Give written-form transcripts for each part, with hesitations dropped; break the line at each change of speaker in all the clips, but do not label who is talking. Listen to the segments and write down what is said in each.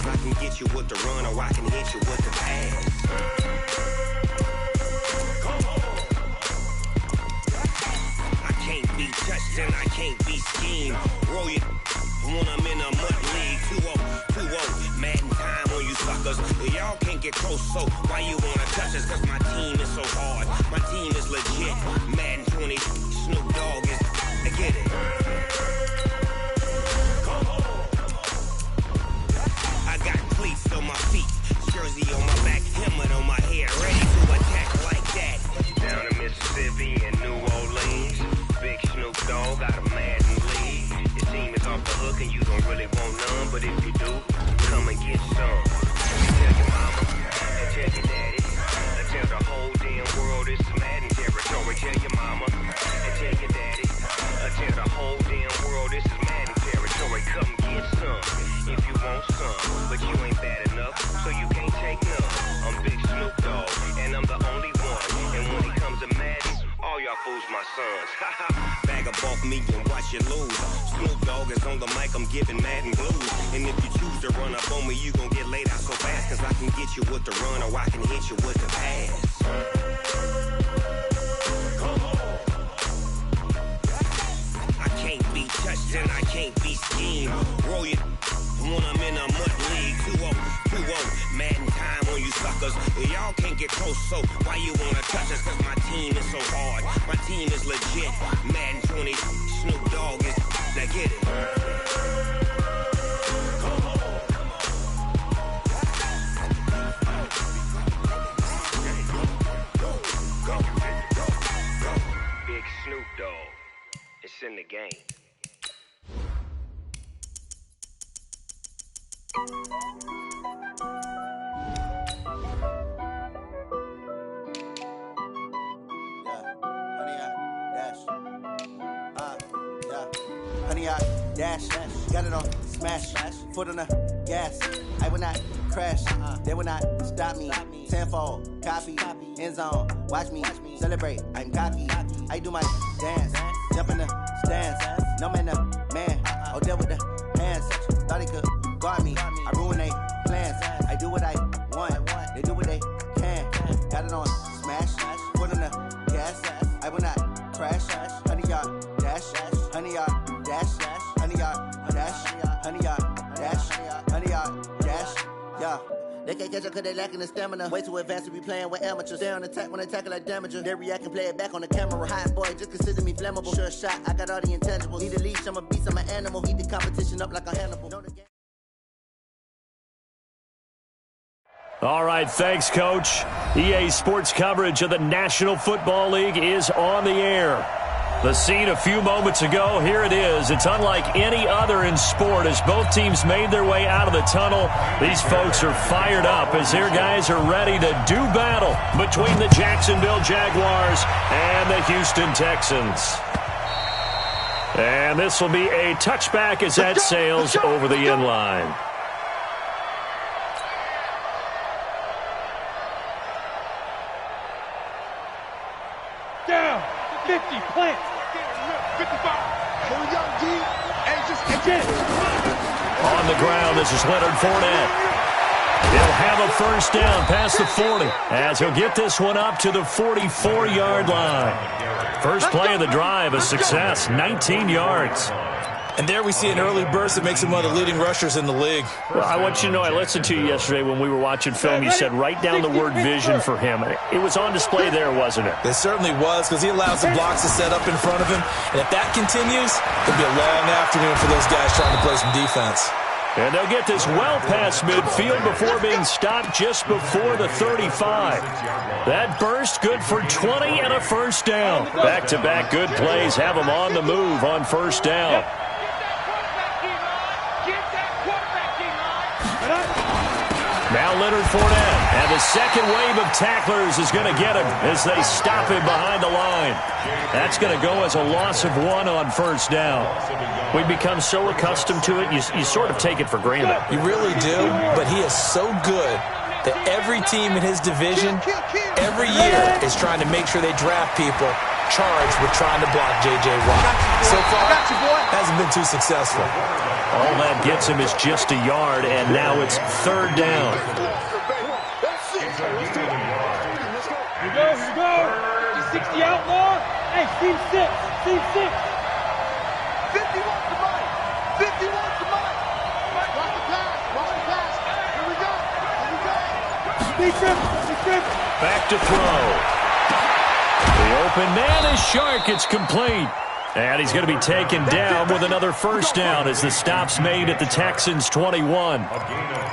cause I can get you with the run or I can hit you with the pass. I can't be touched and I can't be schemed. Roll you when I'm in a mud league. 2-0, Madden time on you suckers. Y'all can't get close, so why you wanna touch us? Cause my team is so hard. My team is legit. Madden 20, Snoop Dogg is, I get it. I got cleats on my feet, jersey on my back, helmet on my head, ready to attack like that. Down in Mississippi and New Orleans, big Snoop Dogg got a Madden league. Your team is off the hook and you don't really want none, but if you do, come and get some. Tell your mama and tell your daddy, and tell the whole damn world it's Madden territory. Tell your mama and tell your daddy, and tell the whole damn world this is Madden territory. Come get some if you want some, but you ain't bad enough, so you can't take none. I'm Big Snoop Dogg, and I'm the only one. And when it comes to Madden, all y'all fools my sons. Bag up off me and watch you lose. Snoop Dogg is on the mic, I'm giving Madden blues. And if you choose to run up on me, you gon' get laid out so fast, cause I can get you with the run or I can hit you with the pass. I can't be touched and I can't be schemed. Roll you when I'm in a mud league. 2-0, Madden time on you suckers. Y'all can't get close, so why you wanna touch us? Cause my team is so hard. My team is legit. Madden 20, Snoop Dogg is, now get it. Big Snoop Dogg, it's in the game.
Honey, I dash, got it on smash, foot on the gas. I will not crash, they will not stop me. Tenfold, copy, end zone, watch me celebrate. I'm cocky, I do my dance, jump in the stands. No man, the man, oh, there with the hands. Thought he could guard me, I ruin they plans. I do what I want, they do what they can. Got it on smash, foot on the gas. I will not crash, honey, y'all dash, honey, y'all dash, honey, y'all dash, honey, y'all dash, honey, y'all dash, yeah. They can't catch up cause they lacking the stamina. Way too advanced to be playing with amateurs. They on attack when they tackle like damager. They react and play it back on the camera. Hot boy, just consider me flammable. Sure shot, I got all the intangibles. Need a leash, I'm a beast, I'm an animal. Heat the competition up like a Hannibal.
All right, thanks, Coach. EA Sports coverage of the National Football League is on the air. The scene a few moments ago, here it is. It's unlike any other in sport as both teams made their way out of the tunnel. These folks are fired up as their guys are ready to do battle between the Jacksonville Jaguars and the Houston Texans. And this will be a touchback as that sails over the end line.
Down, 50, plant, 55.
On the ground, this is Leonard Fournette. He'll have a first down past the 40 as he'll get this one up to the 44-yard line. First play of the drive, a success, 19 yards.
And there we see an early burst that makes him one of the leading rushers in the league.
Well, I want you to know, I listened to you yesterday when we were watching film. You said write down the word vision for him. It was on display there, wasn't it?
It certainly was, because he allowed some blocks to set up in front of him. And if that continues, it'll be a long afternoon for those guys trying to play some defense.
And they'll get this well past midfield before being stopped just before the 35. That burst good for 20 and a first down. Back-to-back good plays have them on the move on first down. Now Leonard Fournette, and the second wave of tacklers is going to get him as they stop him behind the line. That's going to go as a loss of 1 on first down. We've become so accustomed to it, you sort of take it for granted.
You really do, but he is so good that every team in his division, every year, is trying to make sure they draft people charged with trying to block J.J. Watt. So far, hasn't been too successful.
All that gets him is just a yard, and now it's third down.
Here we go. 60 outlaw. Hey, seam 6.
50 wants the money. 50 wants the money. Watch the pass. Here we go.
Big trip.
Back to throw. The open man is Shark. It's complete. And he's going to be taken down with another first down as the stop's made at the Texans' 21.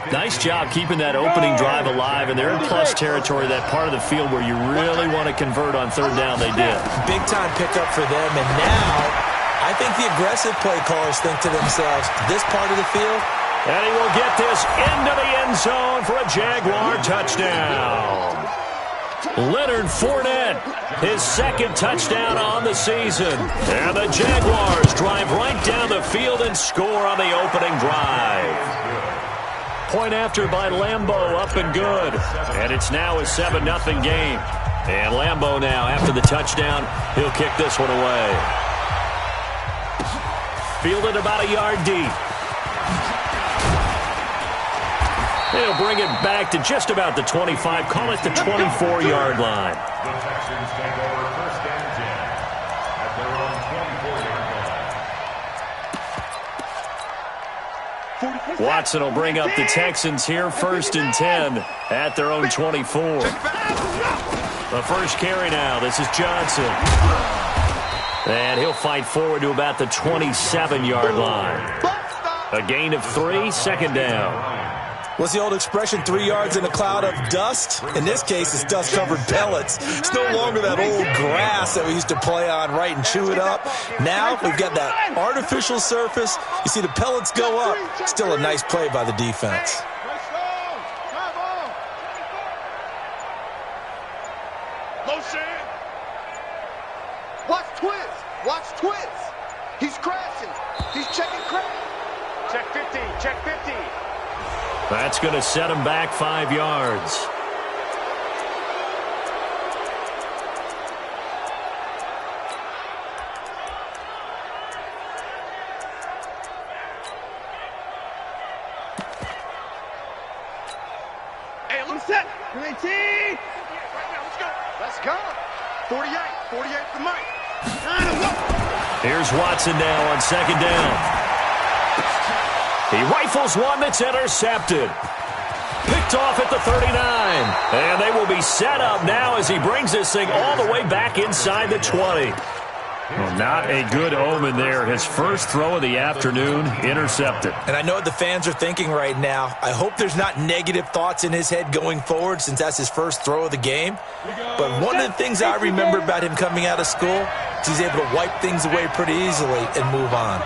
Nice job keeping that opening drive alive, and they're in plus territory, that part of the field where you really want to convert on third down. They did.
Big-time pickup for them, and now I think the aggressive play callers think to themselves, this part of the field,
and he will get this into the end zone for a Jaguar touchdown. Leonard Fournette, his second touchdown on the season. And the Jaguars drive right down the field and score on the opening drive. Point after by Lambeau, up and good. And it's now a 7-0 game. And Lambeau now, after the touchdown, he'll kick this one away. Fielded about a yard deep. He'll bring it back to just about the 25, call it the 24-yard line.
The Texans take over first and 10 at their own 24-yard line.
Watson will bring up the Texans here, first and 10 at their own 24. The first carry now, this is Johnson. And he'll fight forward to about the 27-yard line. A gain of 3, second down.
What's the old expression, 3 yards in a cloud of dust? In this case, it's dust-covered pellets. It's no longer that old grass that we used to play on, right, and chew it up. Now we've got that artificial surface. You see the pellets go up. Still a nice play by the defense.
Watch twins. He's crashing. He's checking crash.
Check 50.
That's going to set him back 5 yards.
Hey, let's set. 18.
Let's go. 48 for Mike.
Here's Watson now on second down. He rifles one that's intercepted. Picked off at the 39. And they will be set up now as he brings this thing all the way back inside the 20. Well, not a good omen there. His first throw of the afternoon, intercepted.
And I know what the fans are thinking right now. I hope there's not negative thoughts in his head going forward since that's his first throw of the game. But one of the things I remember about him coming out of school is he's able to wipe things away pretty easily and move on.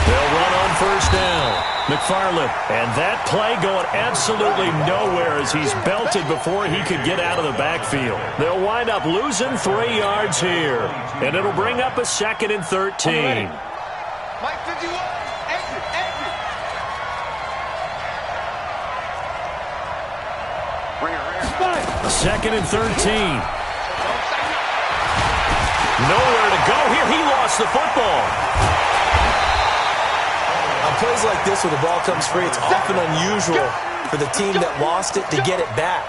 They'll run on first down. McFarland, and that play going absolutely nowhere as he's belted before he could get out of the backfield. They'll wind up losing 3 yards here, and it'll bring up a 2nd and 13.
Mike 51, exit.
Second and 13. Nowhere to go here. He lost the football.
On plays like this where the ball comes free, it's often unusual for the team that lost it to get it back.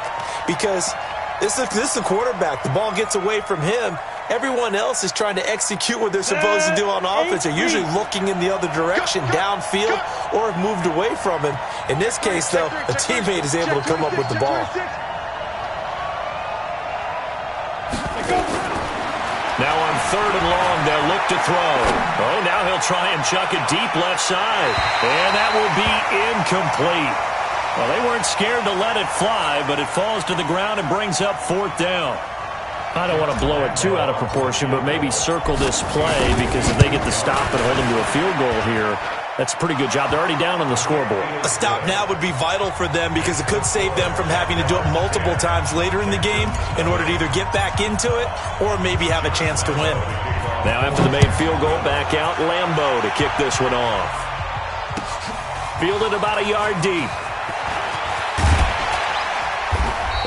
Because this is the quarterback. The ball gets away from him. Everyone else is trying to execute what they're supposed to do on offense. They're usually looking in the other direction, downfield, or have moved away from him. In this case, though, a teammate is able to come up with the ball.
Now on 3rd and long, they'll look to throw. Oh, now he'll try and chuck it deep left side. And that will be incomplete. Well, they weren't scared to let it fly, but it falls to the ground and brings up 4th down. I don't want to blow it too out of proportion, but maybe circle this play because if they get the stop and hold them to a field goal here, that's a pretty good job. They're already down on the scoreboard.
A stop now would be vital for them because it could save them from having to do it multiple times later in the game in order to either get back into it or maybe have a chance to win.
Now after the made field goal, back out Lambeau to kick this one off. Fielded about a yard deep.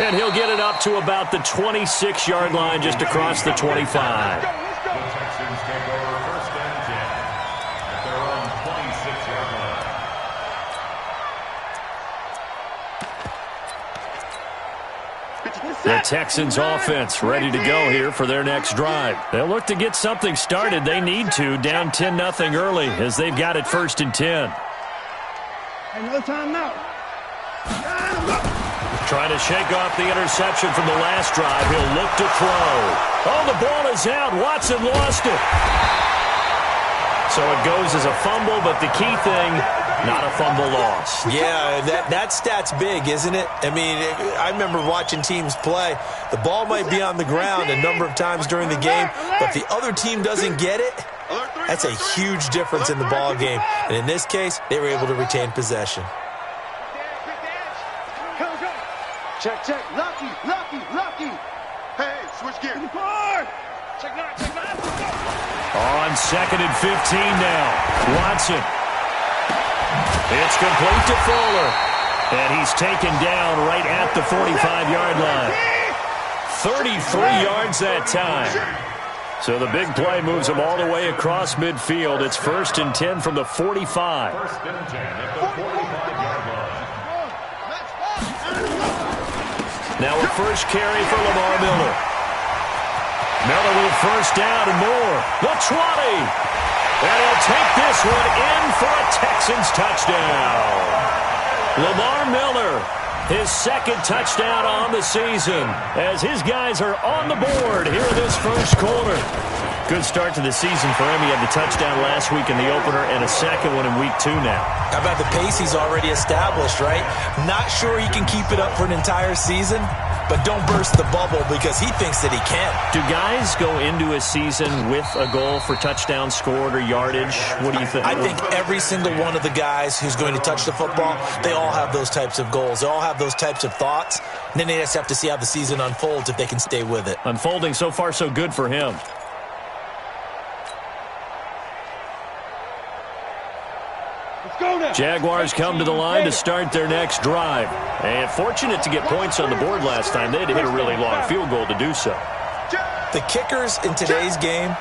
And he'll get it up to about the 26-yard line, just across the 25.
The Texans take over first and 10 at their own 26-yard line.
The Texans offense ready to go here for their next drive. They'll look to get something started. They need to, down 10-0 early as they've got it 1st and 10.
Another time now.
Trying to shake off the interception from the last drive. He'll look to throw. Oh, the ball is out. Watson lost it. So it goes as a fumble, but the key thing, not a fumble loss.
Yeah, that stat's big, isn't it? I mean, I remember watching teams play. The ball might be on the ground a number of times during the game, but if the other team doesn't get it, that's a huge difference in the ball game. And in this case, they were able to retain possession.
Check, check. Lucky, lucky, lucky. Hey, switch gear.
Check that, check that.
On 2nd and 15 now. Watson. It's complete to Fuller. And he's taken down right at the 45-yard line. 33 yards that time. So the big play moves him all the way across midfield. It's 1st and 10 from the 45.
1st and 10 at the 45-yard line.
Now a first carry for Lamar Miller. Miller with first down and more. The 20. And he'll take this one in for a Texans touchdown. Lamar Miller, his 2nd touchdown on the season as his guys are on the board here in this first quarter. Good start to the season for him. He had the touchdown last week in the opener and a second one in week 2 now.
How about the pace he's already established, right? Not sure he can keep it up for an entire season, but don't burst the bubble because he thinks that he can.
Do guys go into a season with a goal for touchdown scored or yardage? What do you think?
I think every single one of the guys who's going to touch the football, they all have those types of goals. They all have those types of thoughts. And then they just have to see how the season unfolds if they can stay with it.
Unfolding so far so good for him. Jaguars come to the line to start their next drive. And fortunate to get points on the board last time. They had to hit a really long field goal to do so.
The kickers in today's game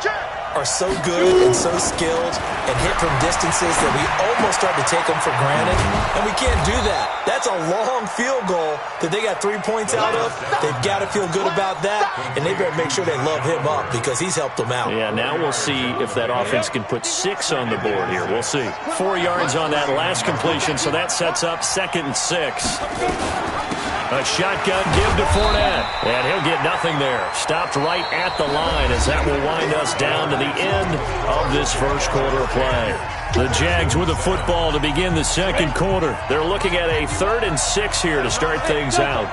are so good and so skilled and hit from distances that we almost start to take them for granted. And we can't do that. That's a long field goal that they got 3 points out of. They've got to feel good about that, and they better make sure they love him up because he's helped them out.
Yeah, now we'll see if that offense can put 6 on the board here. We'll see. 4 yards on that last completion, so that sets up 2nd and 6. A shotgun give to Fournette, and he'll get nothing there. Stopped right at the line as that will wind us down to the end of this first quarter of play. The Jags with the football to begin the second quarter. They're looking at a 3rd and 6 here to start things out.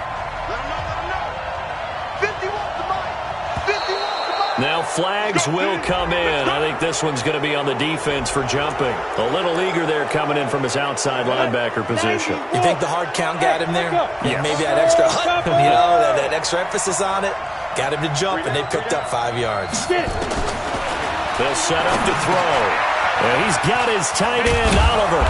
Now flags will come in. I think this one's going to be on the defense for jumping. A little eager there coming in from his outside linebacker position.
You think the hard count got him there?
Yes.
Maybe that extra, that extra emphasis on it got him to jump, and they picked up 5 yards.
They'll set up to throw. And he's got his tight end, Oliver.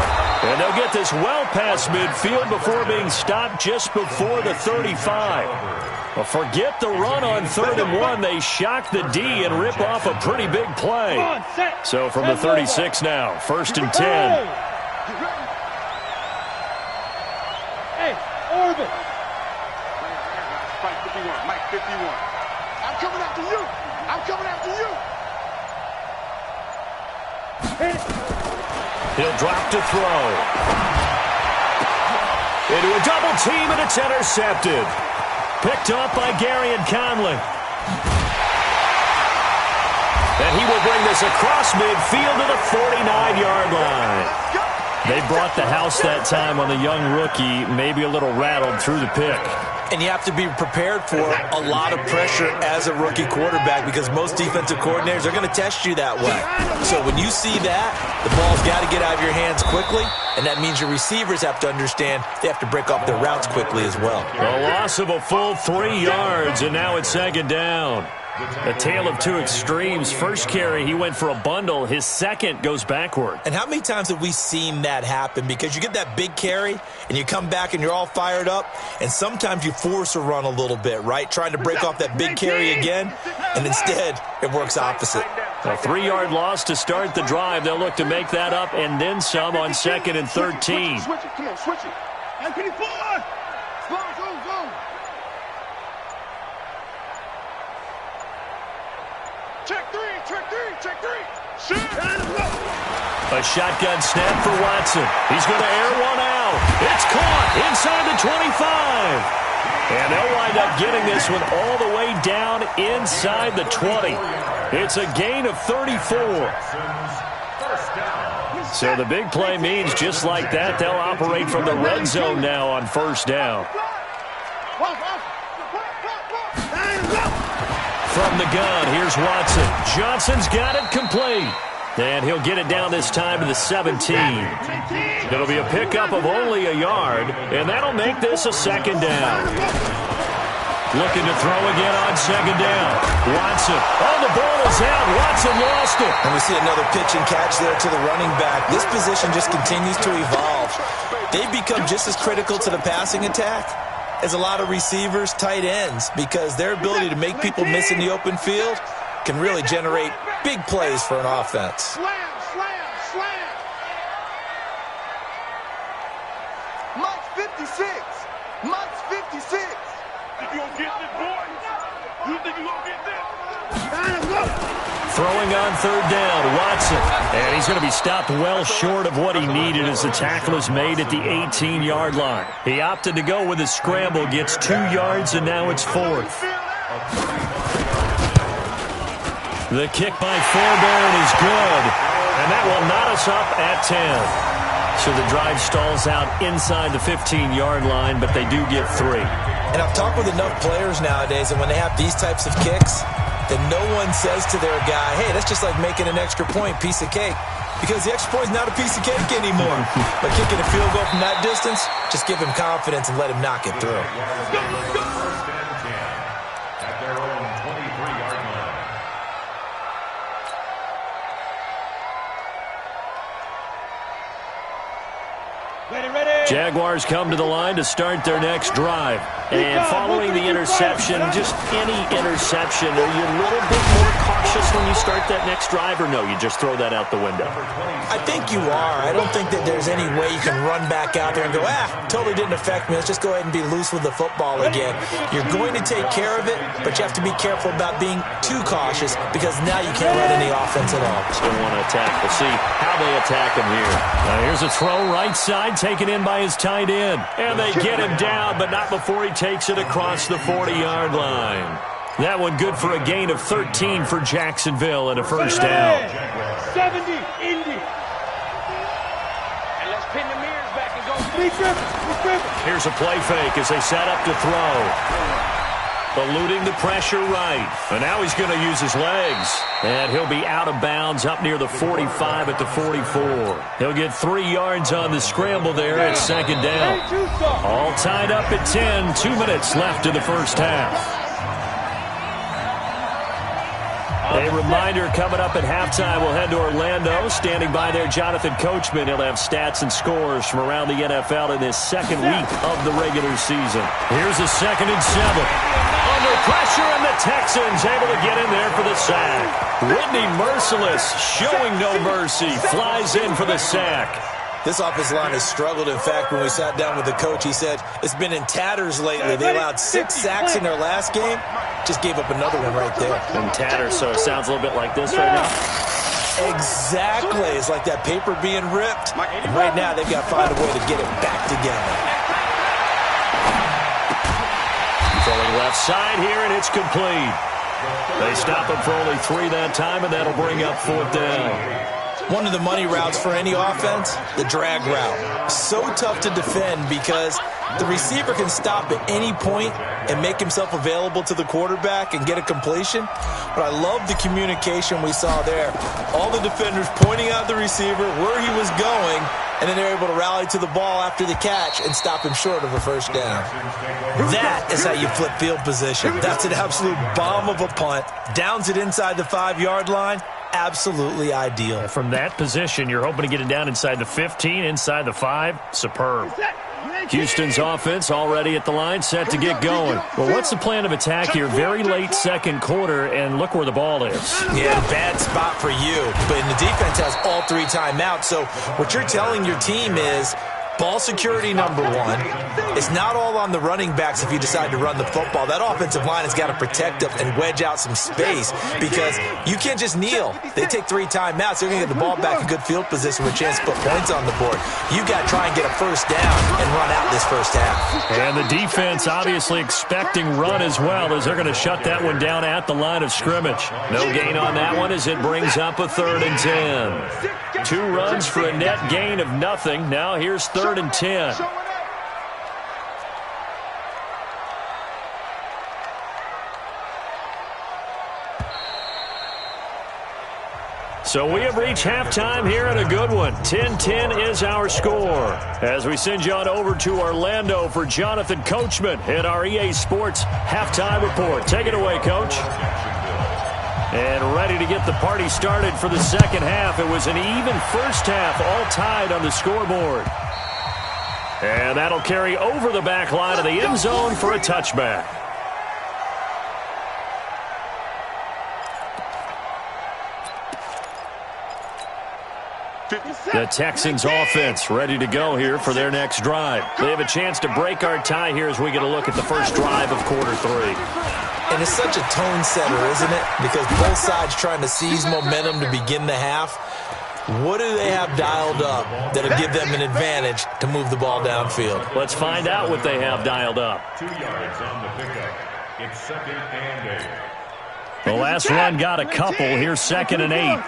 And they'll get this well past midfield before being stopped just before the 35. Well, forget the run on 3rd and 1. They shock the D and rip off a pretty big play. So from the 36 now, 1st and 10.
Hey, Orbit.
Mike 51, Mike 51. I'm coming after you. I'm coming after you.
He'll drop to throw. Into a double team, and it's intercepted. Picked off by Garyon Conley. And he will bring this across midfield to the 49-yard line. They brought the house that time on the young rookie, maybe a little rattled through the pick.
And you have to be prepared for a lot of pressure as a rookie quarterback because most defensive coordinators are going to test you that way. So when you see that, the ball's got to get out of your hands quickly, and that means your receivers have to understand they have to break off their routes quickly as well.
A loss of a full 3 yards, and now it's 2nd down. A tale of two extremes. First carry, he went for a bundle. His second goes backward.
And how many times have we seen that happen? Because you get that big carry, and you come back and you're all fired up, and sometimes you force a run a little bit, right? Trying to break off that big carry again, and instead it works opposite.
A 3-yard loss to start the drive. They'll look to make that up and then some on 2nd and 13.
Switch it. Come on, switch it. And 24. Go. Check three. Shoot.
A shotgun snap for Watson. He's going to air one out. It's caught inside the 25. And they'll wind up getting this one all the way down inside the 20. It's a gain of 34. So the big play means just like that, they'll operate from the red zone now on first down. From the gun, here's Watson. Johnson's got it complete. And he'll get it down this time to the 17. It'll be a pickup of only a yard, and that'll make this a second down. Looking to throw again on second down. Watson. Oh, the ball is out. Watson lost it.
And we see another pitch and catch there to the running back. This position just continues to evolve. They've become just as critical to the passing attack as a lot of receivers, tight ends, because their ability to make people miss in the open field can really generate big plays for an offense.
Slam. Mike's 56. Think you gonna get this, boy? You think you gonna get this?
Throwing on third down, Watson. And he's going to be stopped well short of what he needed as the tackle is made at the 18-yard line. He opted to go with a scramble, gets 2 yards, and now it's 4th. The kick by Fairbairn is good, and that will knot us up at 10. So the drive stalls out inside the 15-yard line, but they do get 3.
And I've talked with enough players nowadays, and when they have these types of kicks, then no one says to their guy, hey, that's just like making an extra point, piece of cake. Because the extra point is not a piece of cake anymore. But kicking a field goal from that distance, just give him confidence and let him knock it through.
Jaguars come to the line to start their next drive. And following the interception, just any interception, are you a little bit more cautious when you start that next drive, or no, you just throw that out the window?
I think you are. I don't think that there's any way you can run back out there and go, totally didn't affect me. Let's just go ahead and be loose with the football again. You're going to take care of it, but you have to be careful about being too cautious because now you can't run any offense at all.
Still want to attack. We'll see how they attack him here. Here's a throw right side, taken in by his tight end. And they get him down, but not before he takes it across the 40-yard line. That one good for a gain of 13 for Jacksonville and a first down.
70, Indy. And let's pin the mirrors back and go.
Here's a play fake as they set up to throw. Eluding the pressure right. And now he's going to use his legs. And he'll be out of bounds up near the 45 at the 44. He'll get 3 yards on the scramble there at second down. All tied up at 10. 2 minutes left in the first half. A reminder coming up at halftime, we'll head to Orlando. Standing by there, Jonathan Coachman. He'll have stats and scores from around the NFL in this second week of the regular season. Here's a 2nd and 7. Under pressure, and the Texans able to get in there for the sack. Whitney Merciless showing no mercy. Flies in for the sack.
This offensive line has struggled. In fact, when we sat down with the coach, he said it's been in tatters lately. They allowed 6 sacks in their last game. Just gave up another one right there.
In tatters, so it sounds a little bit like this right now.
Exactly. It's like that paper being ripped. And right now, they've got to find a way to get it back together.
Throwing left side here, and it's complete. They stop him for only 3 that time, and that'll bring up 4th down.
One of the money routes for any offense, the drag route. So tough to defend because the receiver can stop at any point and make himself available to the quarterback and get a completion. But I love the communication we saw there. All the defenders pointing out the receiver, where he was going, and then they're able to rally to the ball after the catch and stop him short of a first down. That is how you flip field position. That's an absolute bomb of a punt. Downs it inside the 5-yard line. Absolutely ideal.
From that position, you're hoping to get it down inside the 15, inside the 5. Superb. Houston's offense already at the line, set to get going. Well, what's the plan of attack here? Very late second quarter, and look where the ball is.
Yeah, bad spot for you. But the defense has all 3 timeouts. So what you're telling your team is ball security number 1. It's not all on the running backs if you decide to run the football. That offensive line has got to protect them and wedge out some space because you can't just kneel. They take 3 timeouts. They're going to get the ball back in good field position with a chance to put points on the board. You got to try and get a first down and run out this first half.
And the defense obviously expecting run as well as they're going to shut that one down at the line of scrimmage. No gain on that one as it brings up a 3rd and 10. 2 runs for a net gain of nothing. Now here's 3rd and 10. So we have reached halftime here and a good one. 10-10 is our score. As we send you on over to Orlando for Jonathan Coachman at our EA Sports halftime report. Take it away, Coach. And ready to get the party started for the second half. It was an even first half, all tied on the scoreboard. And that'll carry over the back line of the end zone for a touchback. The Texans offense ready to go here for their next drive. They have a chance to break our tie here as we get a look at the first drive of quarter 3.
And it's such a tone setter, isn't it? Because both sides trying to seize momentum to begin the half. What do they have dialed up that'll give them an advantage to move the ball downfield?
Let's find out what they have dialed up.
2 yards on the pickup. It's 2nd and 8.
The last run got a couple. Here's 2nd and 8.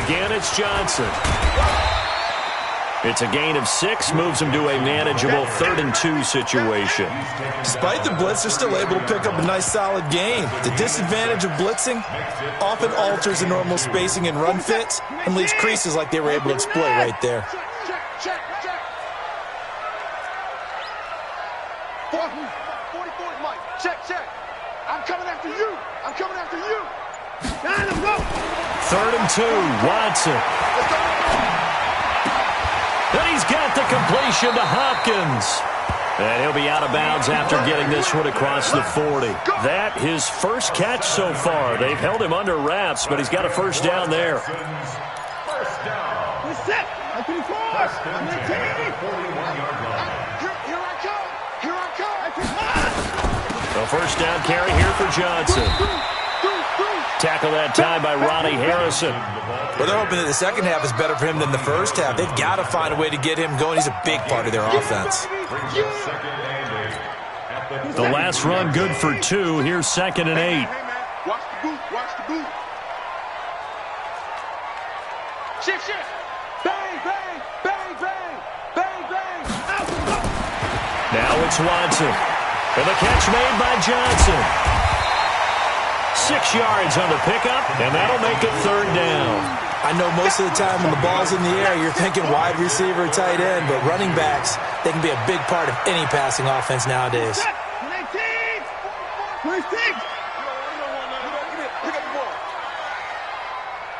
Again, it's Johnson. It's a gain of 6, moves him to a manageable 3rd and 2 situation.
Despite the blitz, they're still able to pick up a nice solid gain. The disadvantage of blitzing often alters the normal spacing and run fits and leaves creases like they were able to exploit right there.
Check. 44 Mike. Check. I'm coming after you.
3rd and 2, Watson. And he's got the completion to Hopkins. And he'll be out of bounds after getting this one across the 40. That his first catch so far. They've held him under wraps, but he's got a first down there.
First down.
We're set. I'm 24. I'm 19. Here I come.
A first down carry here for Johnson. Tackle that time by Ronnie Harrison.
Well, they're hoping that the second half is better for him than the first half. They've got to find a way to get him going. He's a big part of their offense.
The last run good for 2. Here's 2nd and 8.
Watch the boot. Shift. Bang.
Now it's Watson. And the catch made by Johnson. 6 yards on the pickup, and that'll make it 3rd down.
I know most of the time when the ball's in the air, you're thinking wide receiver, tight end, but running backs, they can be a big part of any passing offense nowadays.
26.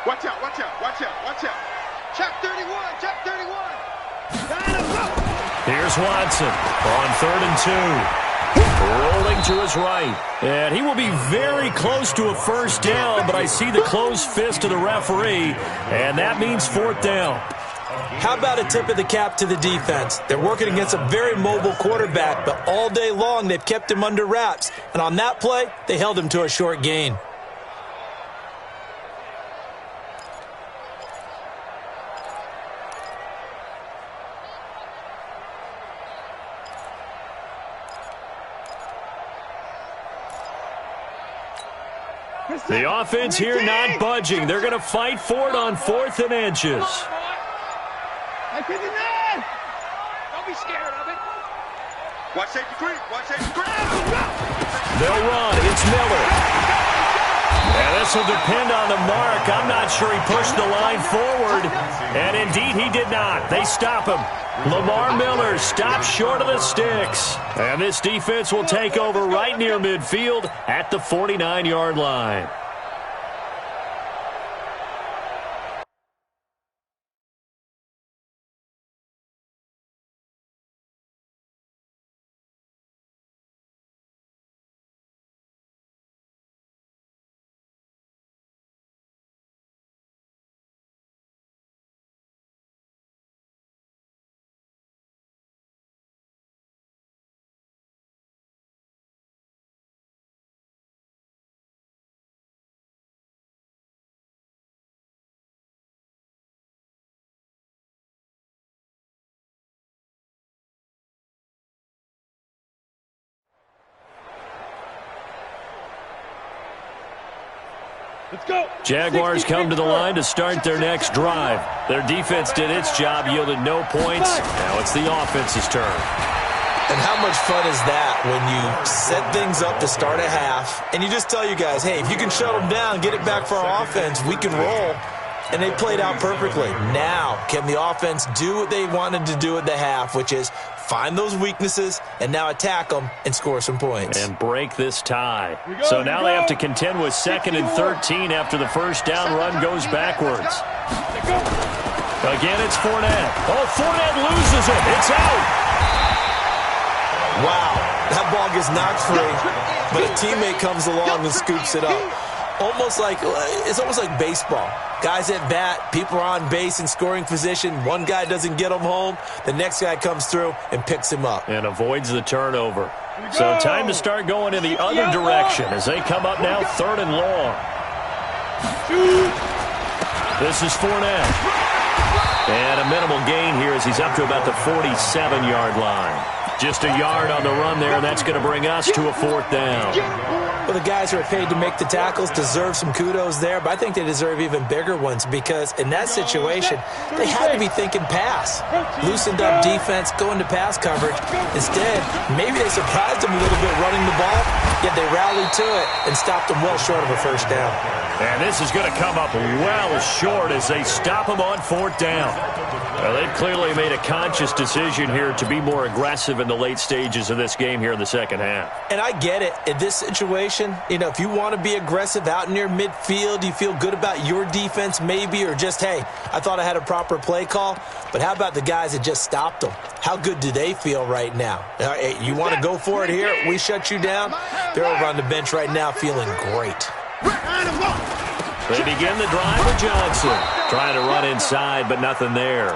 Watch out. Check 31.
Here's Watson on 3rd and 2. Rolling to his right. And he will be very close to a first down, but I see the closed fist of the referee, and that means 4th down.
How about a tip of the cap to the defense? They're working against a very mobile quarterback, but all day long they've kept him under wraps. And on that play, they held him to a short gain.
The offense here not budging. They're going to fight for it on 4th and inches.
Don't be scared of it. Watch safety creep.
They'll run. It's Miller. And this will depend on the mark. I'm not sure he pushed the line forward. And indeed, he did not. They stop him. Lamar Miller stops short of the sticks. And this defense will take over right near midfield at the 49-yard line.
Let's go.
Jaguars come to the line to start their next drive. Their defense did its job, yielded no points. Now it's the offense's turn.
And how much fun is that when you set things up to start a half, and you just tell you guys, hey, if you can shut them down, get it back for our offense, we can roll. And they played out perfectly. Now, can the offense do what they wanted to do at the half, which is find those weaknesses and now attack them and score some points.
And break this tie. So now they have to contend with 2nd and 13 after the first down run goes backwards. Again, it's Fournette. Oh, Fournette loses it. It's out.
Wow, that ball gets knocked free, but a teammate comes along and scoops it up. It's almost like baseball. Guys at bat, people are on base in scoring position. One guy doesn't get him home. The next guy comes through and picks him up.
And avoids the turnover. So time to start going in the other direction as they come up now 3rd and long. This is Fournette. And a minimal gain here as he's up to about the 47-yard line. Just a yard on the run there, and that's going to bring us to a 4th down.
Well, the guys who are paid to make the tackles deserve some kudos there, but I think they deserve even bigger ones because in that situation, they had to be thinking pass. Loosened up defense, going to pass coverage. Instead, maybe they surprised them a little bit running the ball, yet they rallied to it and stopped them well short of a first down.
And this is going to come up well short as they stop them on 4th down. Well, they've clearly made a conscious decision here to be more aggressive in the late stages of this game here in the second half.
And I get it. In this situation, if you want to be aggressive out near midfield, you feel good about your defense maybe, or just, hey, I thought I had a proper play call. But how about the guys that just stopped them? How good do they feel right now? Hey, you want to go for it here? We shut you down? They're over on the bench right now feeling great.
They begin the drive with Johnson. Trying to run inside, but nothing there.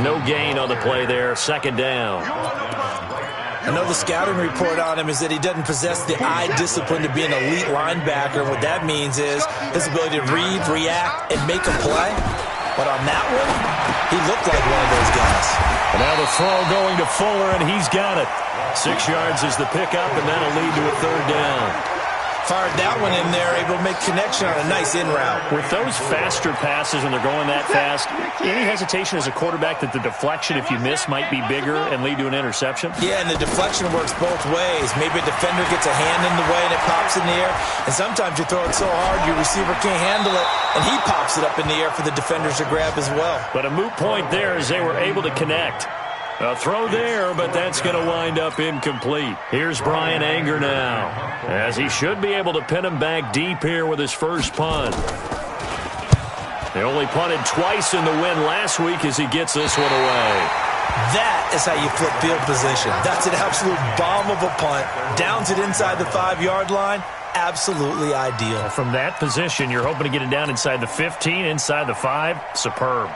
No gain on the play there. 2nd down.
I know the scouting report on him is that he doesn't possess the eye discipline to be an elite linebacker. What that means is his ability to read, react, and make a play. But on that one, he looked like one of those guys.
And now the throw going to Fuller, and he's got it. 6 yards is the pickup, and that'll lead to a 3rd down.
Fired that one in there, able to make connection on a nice in route.
With those faster passes and they're going that fast, any hesitation as a quarterback that the deflection, if you miss, might be bigger and lead to an interception?
Yeah, and the deflection works both ways. Maybe a defender gets a hand in the way and it pops in the air. And sometimes you throw it so hard your receiver can't handle it, and he pops it up in the air for the defenders to grab as well.
But a moot point there as they were able to connect. A throw there, but that's going to wind up incomplete. Here's Brian Anger now, as he should be able to pin him back deep here with his first punt. They only punted twice in the win last week as he gets this one away.
That is how you flip field position. That's an absolute bomb of a punt. Downs it inside the 5-yard line. Absolutely ideal.
From that position, you're hoping to get it down inside the 15, inside the 5. Superb.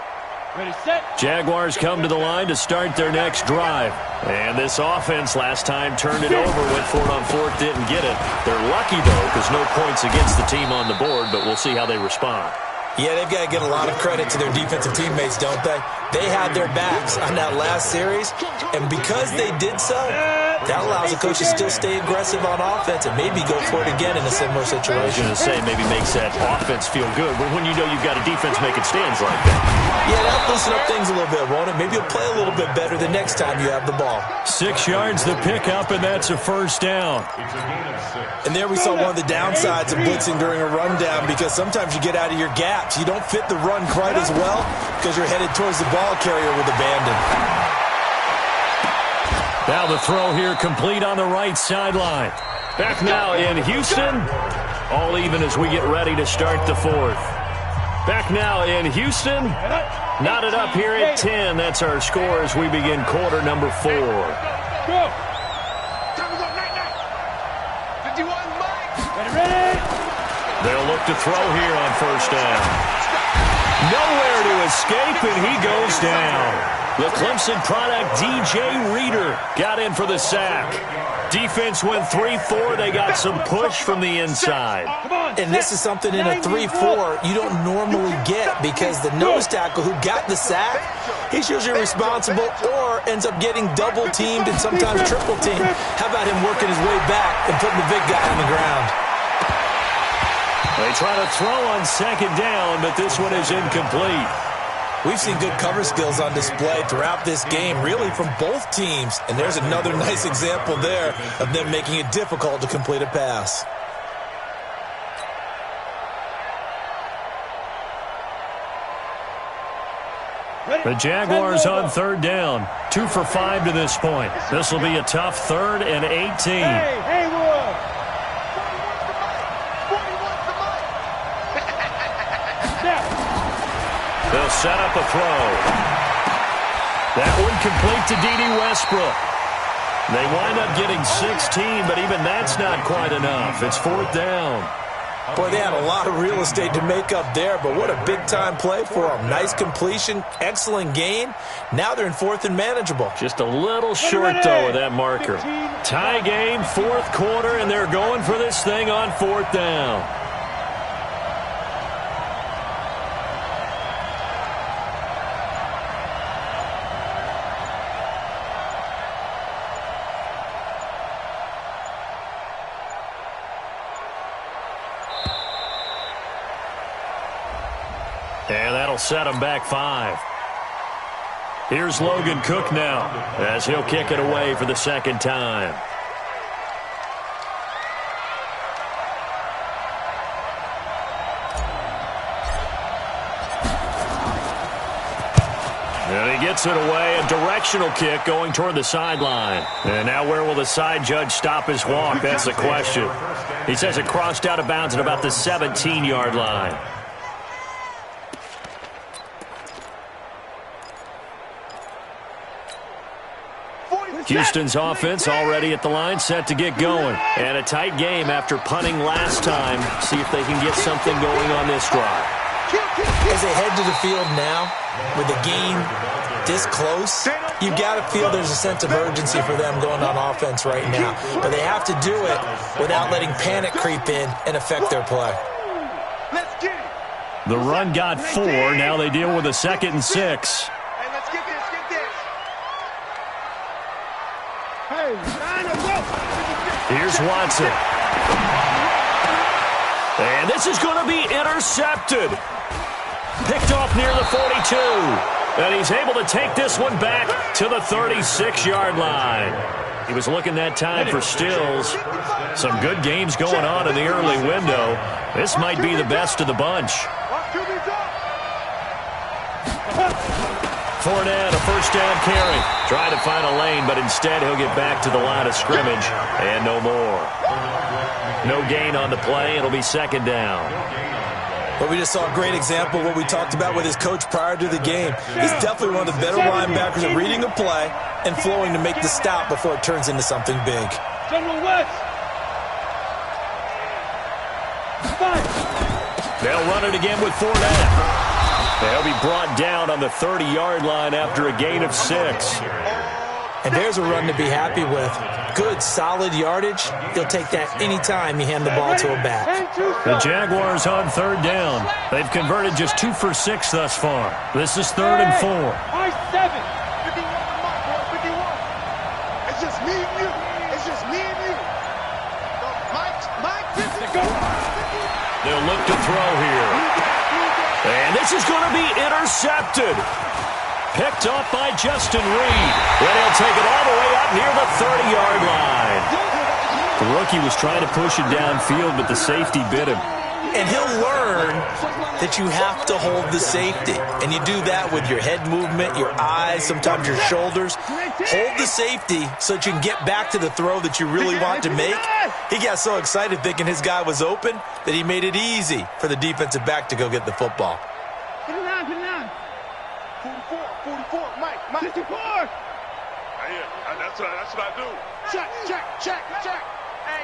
Ready, set.
Jaguars come to the line to start their next drive. And this offense last time turned it over, went for it on 4th, didn't get it. They're lucky, though, because no points against the team on the board, but we'll see how they respond.
Yeah, they've got to get a lot of credit to their defensive teammates, don't they? They had their backs on that last series, and because they did so, That allows the coach to still stay aggressive on offense and maybe go for it again in a similar situation.
I was going to say maybe makes that offense feel good, but when you know you've got a defense making stands like that.
Yeah, that'll loosen up things a little bit, won't it? Maybe you'll play a little bit better the next time you have the ball.
6 yards the pickup, and that's a first down.
And there we saw one of the downsides of blitzing during a rundown, because sometimes you get out of your gaps. You don't fit the run quite as well because you're headed towards the ball carrier with abandon.
Now the throw here complete on the right sideline. Back now in Houston. All even as we get ready to start the fourth. Back now in Houston. Knotted up here at 10. That's our score as we begin quarter number 4.
Go.
They'll look to throw here on first down. Nowhere to escape, and he goes down. The Clemson product, DJ Reader, got in for the sack. Defense went 3-4. They got some push from the inside.
And this is something in a 3-4 you don't normally get, because the nose tackle who got the sack, he's usually responsible or ends up getting double-teamed and sometimes triple-teamed. How about him working his way back and putting the big guy on the ground?
They try to throw on second down, but this one is incomplete.
We've seen good cover skills on display throughout this game, really from both teams. And there's another nice example there of them making it difficult to complete a pass.
The Jaguars on third down. 2 for 5 to this point. This will be a tough 3rd and 18.
Hey, Haywood.
They'll set up a throw. That one complete to D.D. Westbrook. They wind up getting 16, but even that's not quite enough. It's 4th down.
Boy, they had a lot of real estate to make up there, but what a big-time play for them. Nice completion, excellent gain. Now they're in 4th and manageable.
Just a little short, though, of that marker. Tie game, 4th quarter, and they're going for this thing on 4th down. And that'll set him back 5. Here's Logan Cook now as he'll kick it away for the second time. And he gets it away, a directional kick going toward the sideline. And now where will the side judge stop his walk? That's the question. He says it crossed out of bounds at about the 17-yard line. Houston's offense already at the line, set to get going. And a tight game after punting last time. See if they can get something going on this drive.
As they head to the field now, with the game this close, you've got to feel there's a sense of urgency for them going on offense right now. But they have to do it without letting panic creep in and affect their play.
The run got 4. Now they deal with a 2nd and 6. Here's Watson. And this is going to be intercepted. Picked off near the 42. And he's able to take this one back to the 36-yard line. He was looking that time for Stills. Some good games going on in the early window. This might be the best of the bunch. Fournette, a first down carry. Trying to find a lane, but instead he'll get back to the line of scrimmage. And no more. No gain on the play. It'll be 2nd down.
But we just saw a great example of what we talked about with his coach prior to the game. He's definitely one of the better linebackers at reading a play and flowing to make the stop before it turns into something big.
General West.
They'll run it again with Fournette. They'll be brought down on the 30-yard line after a gain of 6.
And there's a run to be happy with. Good, solid yardage. He'll take that anytime you hand the ball to a back.
The Jaguars on 3rd down. They've converted just 2 for 6 thus far. This is 3rd and 4.
I-7. 51. It's just me and you.
look to throw here. And this is going to be intercepted. Picked off by Justin Reed. And he'll take it all the way up near the 30-yard line. The rookie was trying to push it downfield, but the safety bit him.
And he'll learn that you have to hold the safety. And you do that with your head movement, your eyes, sometimes your shoulders. Hold the safety so that you can get back to the throw that you really want to make. He got so excited thinking his guy was open that he made it easy for the defensive back to go get the football.
Put it on. 44, Mike. 54.
That's what I do.
Check. Hey,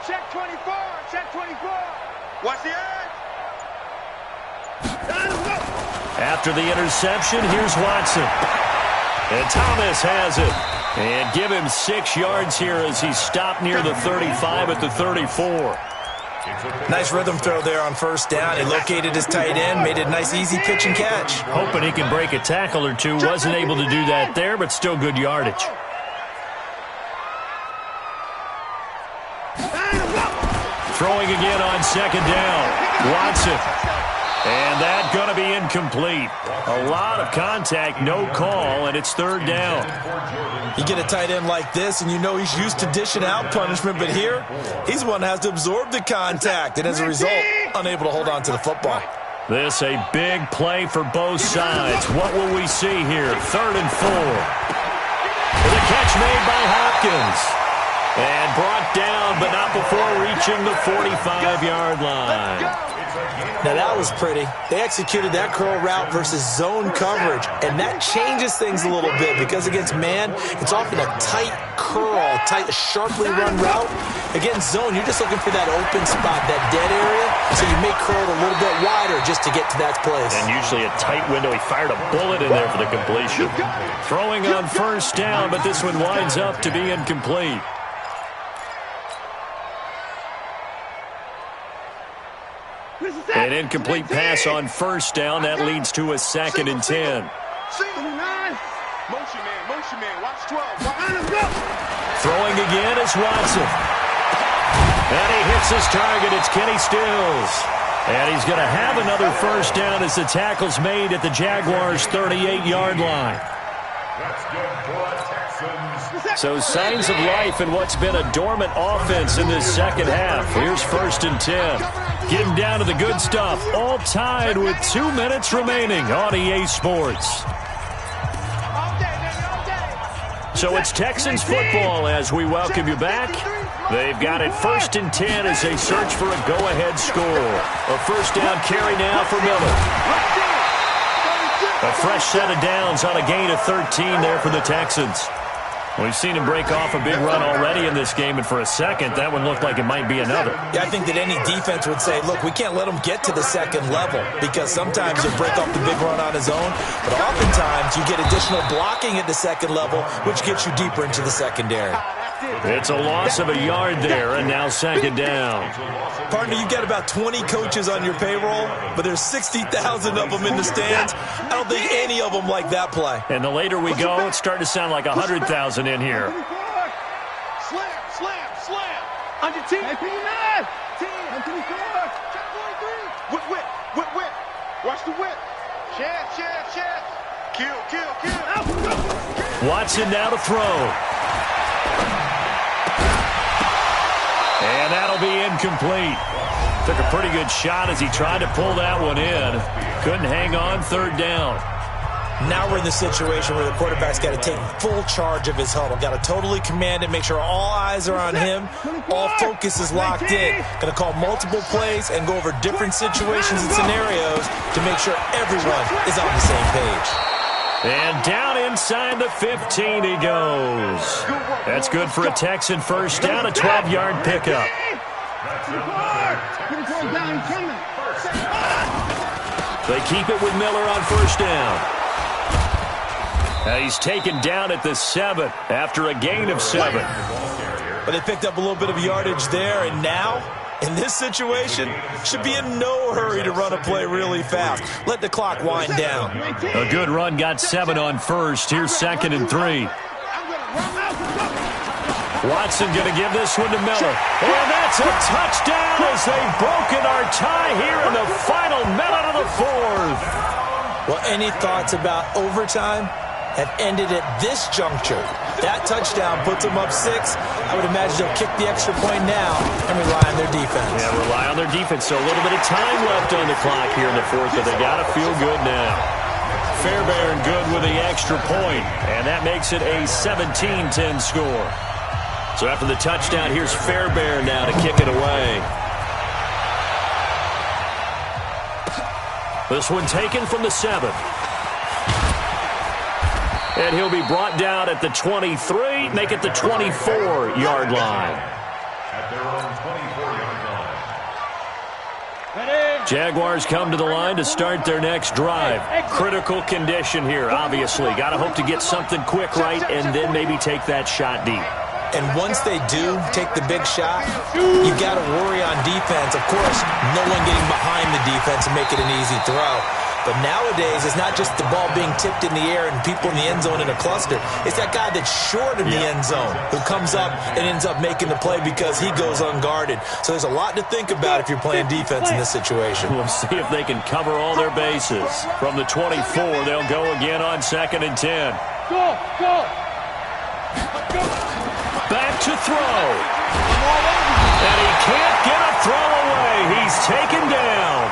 check 24. Watch the edge.
After the interception, here's Watson. And Thomas has it. And give him 6 yards here as he's stopped near the 35 at the 34.
Nice rhythm throw there on first down. He located his tight end, made it a nice easy pitch and catch.
Hoping he can break a tackle or two. Wasn't able to do that there, but still good yardage. Throwing again on second down. Watson. And that's going to be incomplete. A lot of contact, no call, and it's third down.
You get a tight end like this, and you know he's used to dishing out punishment, but here, he's the one that has to absorb the contact, and as a result, unable to hold on to the football.
This a big play for both sides. What will we see here? 3rd and 4. The catch made by Hopkins. And brought down, but not before reaching the 45-yard line.
Now that was pretty. They executed that curl route versus zone coverage, and that changes things a little bit because against man, it's often a tight curl, sharply run route. Against zone, you're just looking for that open spot, that dead area, so you may curl it a little bit wider just to get to that place.
And usually a tight window. He fired a bullet in there for the completion. Throwing on first down, but this one winds up to be incomplete. An incomplete pass on first down. That leads to a 2nd and 10.
Motion man. Watch 12.
Throwing again is Watson. And he hits his target. It's Kenny Stills. And he's going to have another first down as the tackle's made at the Jaguars' 38-yard line.
That's good for Texans.
So signs of life in what's been a dormant offense in this second half. Here's 1st and 10. Getting down to the good stuff. All tied with 2 minutes remaining on EA Sports. So it's Texans football as we welcome you back. They've got it 1st and 10 as they search for a go-ahead score. A first down carry now for Miller. A fresh set of downs on a gain of 13 there for the Texans. We've seen him break off a big run already in this game, and for a second, that one looked like it might be another.
Yeah, I think that any defense would say, look, we can't let him get to the second level because sometimes he'll break off the big run on his own, but oftentimes you get additional blocking at the second level, which gets you deeper into the secondary.
It's a loss of a yard there, and now 2nd down.
Partner, you've got about 20 coaches on your payroll, but there's 60,000 of them in the stands. I don't think any of them like that play.
And the later we go, it's starting to sound like 100,000 in here.
Slam. On your team. 10. 24. Whip. Watch the whip. Chance. Kill.
Watson now to throw. And that'll be incomplete. Took a pretty good shot as he tried to pull that one in. Couldn't hang on, 3rd down.
Now we're in the situation where the quarterback's got to take full charge of his huddle. Got to totally command it, make sure all eyes are on him. All focus is locked in. Going to call multiple plays and go over different situations and scenarios to make sure everyone is on the same page.
And down inside the 15 he goes. That's good for a Texan first down, a 12-yard pickup. They keep it with Miller on first down. He's taken down at the 7 after a gain of 7.
But they picked up a little bit of yardage there, and now, in this situation, should be in no hurry to run a play really fast. Let the clock wind down.
A good run got 7 on first. Here's 2nd and 3. Watson going to give this one to Miller. And that's It's a touchdown as they've broken our tie here in the final minute of the fourth.
Well, any thoughts about overtime have ended at this juncture. That touchdown puts them up 6. I would imagine they'll kick the extra point now and rely on their defense.
Yeah, rely on their defense. So a little bit of time left on the clock here in the fourth, but they got to feel good now. Fairbairn good with the extra point, and that makes it a 17-10 score. So after the touchdown, here's Fairbairn now to kick it away. This one taken from the 7. And he'll be brought down at the 23, make it the 24-yard line.
At their own 24-yard line.
Jaguars come to the line to start their next drive. Critical condition here, obviously. Got to hope to get something quick right and then maybe take that shot deep.
And once they do take the big shot, you got to worry on defense. Of course, no one getting behind the defense and make it an easy throw. But nowadays, it's not just the ball being tipped in the air and people in the end zone in a cluster. It's that guy that's short in the end zone who comes up and ends up making the play because he goes unguarded. So there's a lot to think about if you're playing defense in this situation.
We'll see if they can cover all their bases. From the 24, they'll go again on 2nd and 10.
Go!
Back to throw. And he can't get a throw away. He's taken down.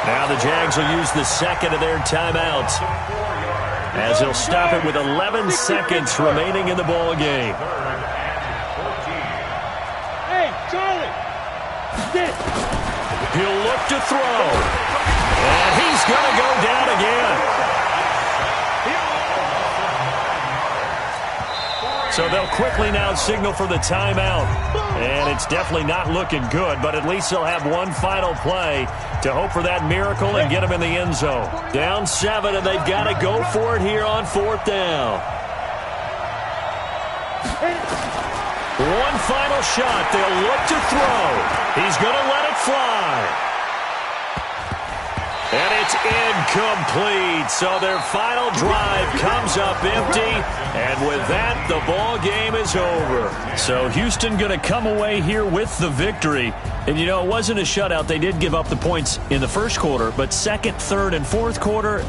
Now the Jags will use the second of their timeouts as they'll stop it with 11 seconds remaining in the ball game.
Hey, Charlie! Sit!
He'll look to throw. And he's going to go down again. So they'll quickly now signal for the timeout. And it's definitely not looking good, but at least they'll have one final play to hope for that miracle and get them in the end zone. Down 7, and they've got to go for it here on 4th down. One final shot. They'll look to throw. He's going to let it fly. And it's incomplete. So their final drive comes up empty. And with that, the ball game is over. So Houston going to come away here with the victory. And, you know, it wasn't a shutout. They did give up the points in the first quarter. But second, third, and fourth quarter,